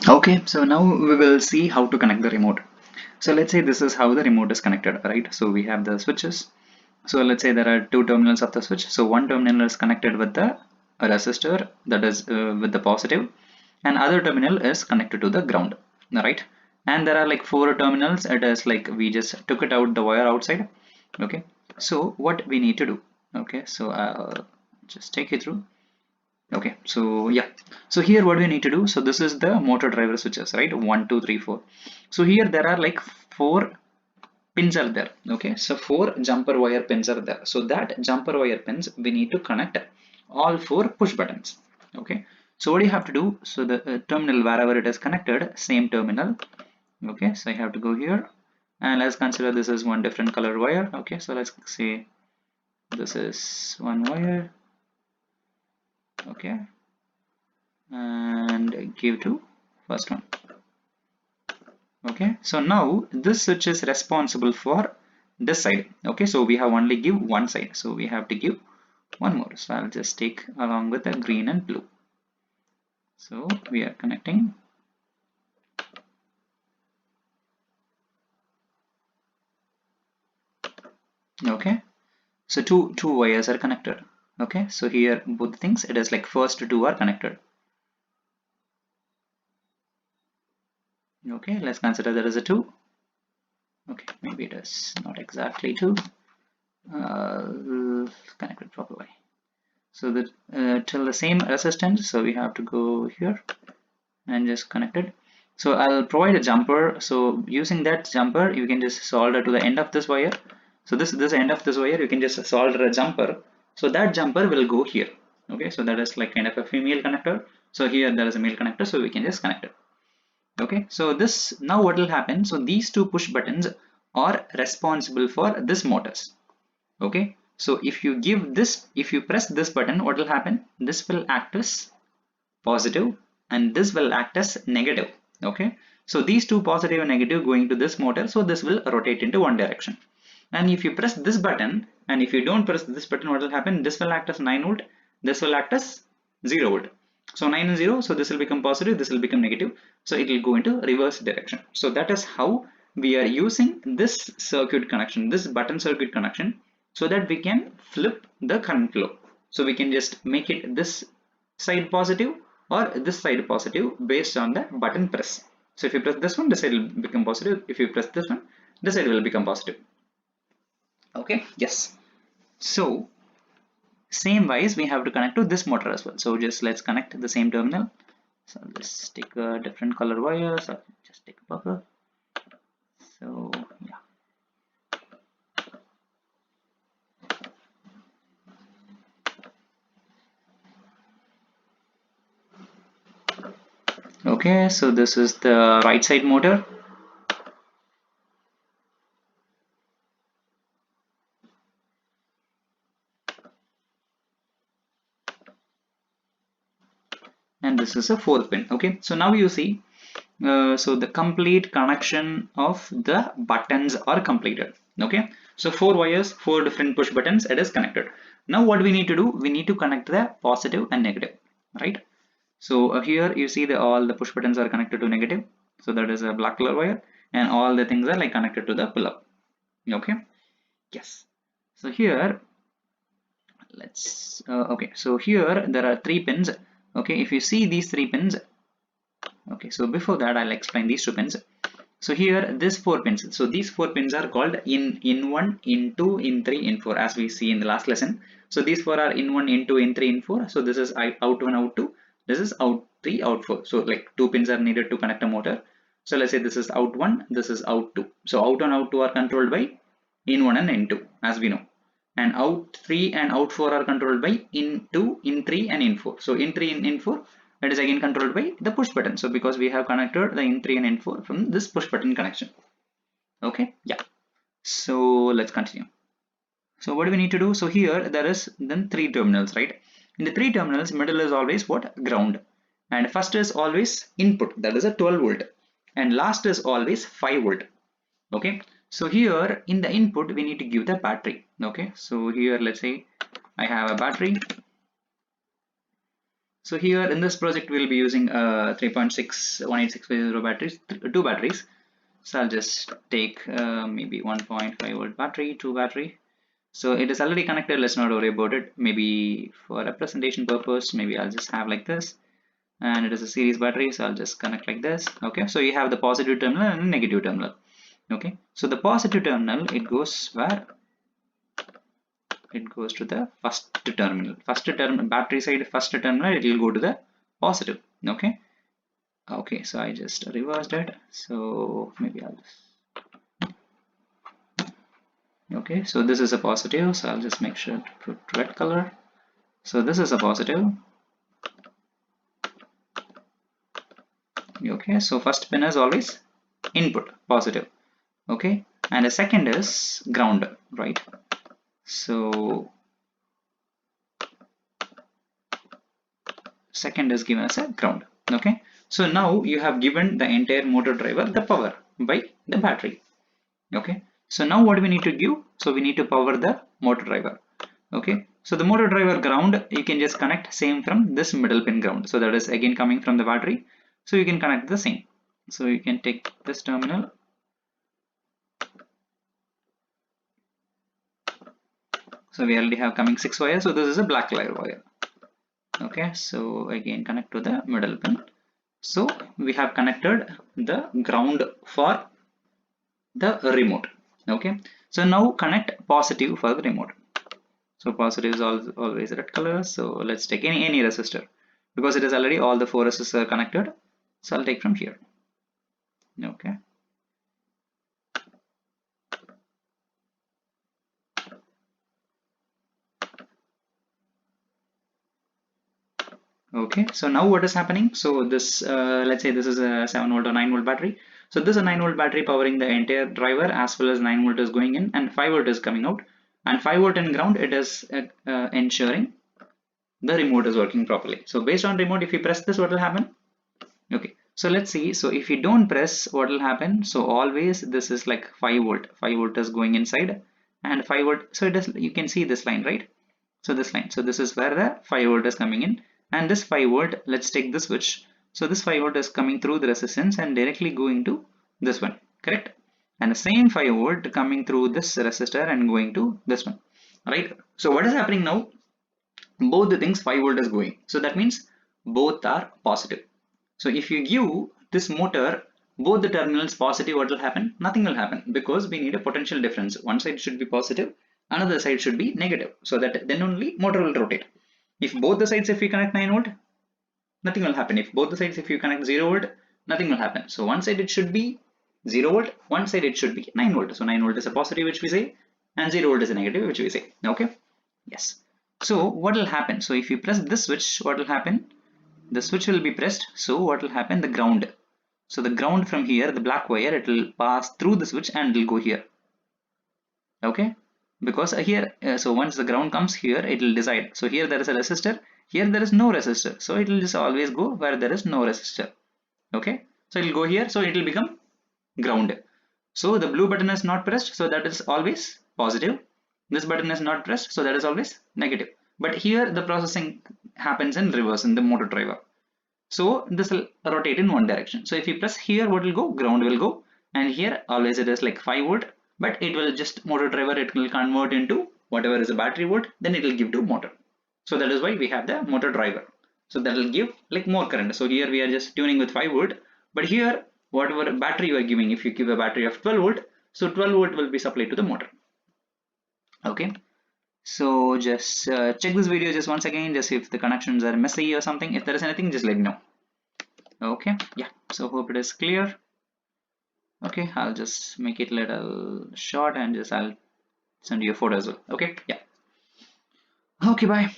Okay, so now we will see how to connect the remote. So let's say this is how the remote is connected, right? So we have the switches. So let's say there are two terminals of the switch. So one terminal is connected with the resistor, that is with the positive, and other terminal is connected to the ground, right? And there are like four terminals. It is like we just took it out the wire outside. Okay, so what we need to do? Okay, so I'll just take you through. Okay, so yeah, so here what we need to do, so this is the motor driver switches, right? One, two, three, four. So here there are like four pins are there. Okay, so four jumper wire pins are there. So that jumper wire pins we need to connect all four push buttons. Okay, so what do you have to do? So the terminal wherever it is connected, same terminal. Okay, so I have to go here, and let's consider this is one different color wire. Okay, so let's say this is one wire. Okay, and give to first one. Okay, so now this switch is responsible for this side. Okay, so we have only give one side, so we have to give one more. So I'll just take along with the green and blue. So we are connecting. Okay, so two wires are connected. Okay, so here both things, it is like first two are connected. Okay, let's consider there is a two. Okay, maybe it is not exactly two. Connected properly. So that till the same resistance, so we have to go here and just connect it. So I'll provide a jumper. So using that jumper, you can just solder to the end of this wire. So this end of this wire, you can just solder a jumper. So that jumper will go here. Okay, so that is like kind of a female connector. So here there is a male connector, so we can just connect it. Okay, so this now what will happen? So these two push buttons are responsible for this motors. Okay, so if you give this, if you press this button, what will happen? This will act as positive and this will act as negative. Okay, so these two positive and negative going to this motor, so this will rotate into one direction. And if you press this button and if you don't press this button, what will happen? This will act as 9 volt, this will act as 0 volt. So 9 and 0, so this will become positive, this will become negative, so it will go into reverse direction. So that is how we are using this circuit connection, this button circuit connection, so that we can flip the current flow. So we can just make it this side positive or this side positive based on the button press. So if you press this one, this side will become positive. If you press this one, this side will become positive. Okay, yes. So same wise we have to connect to this motor as well. So just let's connect the same terminal. So I'll just take a different color wire. So I'll just take a purple. So yeah. Okay, so this is the right side motor. And this is a fourth pin. Okay, so now you see, so the complete connection of the buttons are completed. Okay, so four wires, four different push buttons, it is connected. Now what we need to do, we need to connect the positive and negative, right? So here you see the all the push buttons are connected to negative, so that is a black color wire, and all the things are like connected to the pull up. Okay, yes. So here let's okay, so here there are three pins. Okay, if you see these three pins, okay, so before that I'll explain these two pins. So here this four pins, so these four pins are called in 1, in 2, in 3, in 4, as we see in the last lesson. So these four are in 1, in 2, in 3, in 4. So this is out 1, out 2, this is out 3, out 4. So like two pins are needed to connect a motor. So let's say this is out 1, this is out 2. So out 1, out 2 are controlled by in 1 and in 2, as we know, and out 3 and out 4 are controlled by in 2, in 3, and in 4. So in 3 and in 4, that is again controlled by the push button. So because we have connected the in 3 and in 4 from this push button connection. Okay, yeah. So let's continue. So what do we need to do? So here there is then three terminals, right? In the three terminals, middle is always what? Ground. And first is always input, that is a 12 volt. And last is always 5 volt. Okay, so here in the input we need to give the battery. Okay, so here let's say I have a battery. So here in this project we'll be using 3.6186 batteries, two batteries. So I'll just take maybe 1.5 volt battery, two battery. So it is already connected, let's not worry about it. Maybe for representation purpose, maybe I'll just have like this. And it is a series battery, so I'll just connect like this. Okay, so you have the positive terminal and negative terminal. Okay, so the positive terminal, it goes where? It goes to the first terminal. First terminal, battery side first terminal, it will go to the positive. Okay. Okay, so I just reversed it. So maybe I'll just, okay, so this is a positive, so I'll just make sure to put red color. So this is a positive. Okay, so first pin is always input, positive. Okay, and the second is ground, right? So second is given as a ground. Okay, so now you have given the entire motor driver the power by the battery. Okay, so now what we need to give? So we need to power the motor driver. Okay, so the motor driver ground, you can just connect same from this middle pin ground. So that is again coming from the battery. So you can connect the same. So you can take this terminal. So we already have coming 6 wires. So this is a black wire. Okay, so again connect to the middle pin. So we have connected the ground for the remote. Okay, so now connect positive for the remote. So positive is always red color. So let's take any resistor because it is already all the 4 resistors are connected. So I'll take from here. Okay. Okay, so now what is happening? So this, let's say this is a 7 volt or 9 volt battery. So this is a 9 volt battery powering the entire driver as well as 9 volt is going in and 5 volt is coming out. And 5 volt in ground, it is ensuring the remote is working properly. So based on remote, if you press this, what will happen? Okay, so let's see. So if you don't press, what will happen? So always this is like 5 volt. 5 volt is going inside and 5 volt. So it is, you can see this line, right? So this line. So this is where the 5 volt is coming in. And this 5 volt, let's take this switch. So this 5 volt is coming through the resistance and directly going to this one, correct? And the same 5 volt coming through this resistor and going to this one, right? So what is happening now? Both the things 5 volt is going. So that means both are positive. So if you give this motor both the terminals positive, what will happen? Nothing will happen because we need a potential difference. One side should be positive, another side should be negative. So that then only motor will rotate. If both the sides, if we connect 9 volt, nothing will happen. If both the sides, if you connect 0 volt, nothing will happen. So one side it should be 0 volt, one side it should be 9 volt. So 9 volt is a positive, which we say, and 0 volt is a negative, which we say. Okay. Yes. So what will happen? So if you press this switch, what will happen? The switch will be pressed. So what will happen? The ground. So the ground from here, the black wire, it will pass through the switch and it will go here. Okay. Because here, so once the ground comes here, it will decide. So here there is a resistor. Here there is no resistor. So it will just always go where there is no resistor. Okay. So it will go here. So it will become ground. So the blue button is not pressed. So that is always positive. This button is not pressed. So that is always negative. But here the processing happens in reverse in the motor driver. So this will rotate in one direction. So if you press here, what will go? Ground will go. And here always it is like 5 volt. But it will just motor driver, it will convert into whatever is a battery volt. Then it will give to motor. So that is why we have the motor driver. So that will give like more current. So here we are just tuning with 5 volt. But here whatever battery you are giving, if you give a battery of 12 volt, so 12 volt will be supplied to the motor. Okay. So just check this video just once again, just if the connections are messy or something. If there is anything, just let me know. Okay, yeah, so hope it is clear. Okay, I'll just make it little short and just I'll send you a photo as well. Okay, yeah. Okay, bye.